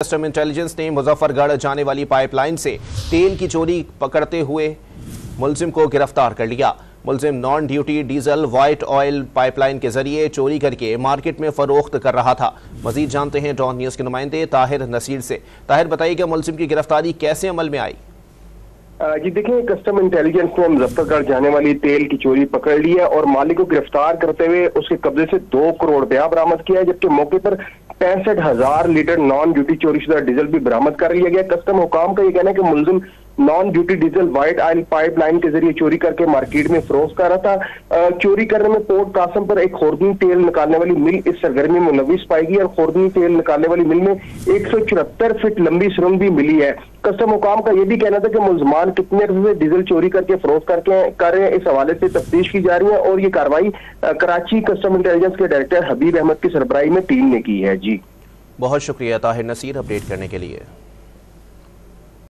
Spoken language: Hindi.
कस्टम इंटेलिजेंस ने मुजफ्फरगढ़ जाने वाली पाइपलाइन से तेल की चोरी पकड़ते हुए मुलजिम को गिरफ्तार कर लिया। मुलजिम non duty diesel white oil pipeline के जरिए चोरी करके मार्केट में फरोख्त कर रहा था। मजीद जानते हैं डॉन न्यूज के नुमाइंदे ताहिर नसीर से। ताहिर, बताइएगा मुलजिम की गिरफ्तारी कैसे अमल में आई? जी देखिए, कस्टम इंटेलिजेंस ने मुजफ्फरगढ़ जाने वाली तेल की चोरी पकड़ ली है और मालिक को गिरफ्तार करते हुए उसके कब्जे से 2 करोड़ रुपया बरामद किया है, जबकि मौके पर 65,000 लीटर नॉन ड्यूटी चोरी शुदा डीजल भी बरामद कर लिया गया। कस्टम हुकाम का ये कहना है कि मुलजिम non duty diesel white oil pipeline के जरिए चोरी करके मार्केट में फरोख्त कर रहा था। चोरी करने में पोर्ट कासम पर एक खुर्दनी तेल निकालने वाली मिल इस सरगर्मी में मुलविस पाई गई और खुर्दनी तेल निकालने वाली मिल में 174 फीट लंबी सुरंग भी मिली है। कस्टम हुकाम का यह भी कहना था कि मुलजमान कितने अरसे से डीजल चोरी करके फरोख्त कर रहे हैं, इस हवाले से तफ्तीश की जा रही है और ये कार्रवाई कराची कस्टम इंटेलिजेंस के डायरेक्टर हबीब अहमद की सरबराही में टीम ने की है। जी बहुत शुक्रिया ताहिर नसीर अपडेट करने के लिए।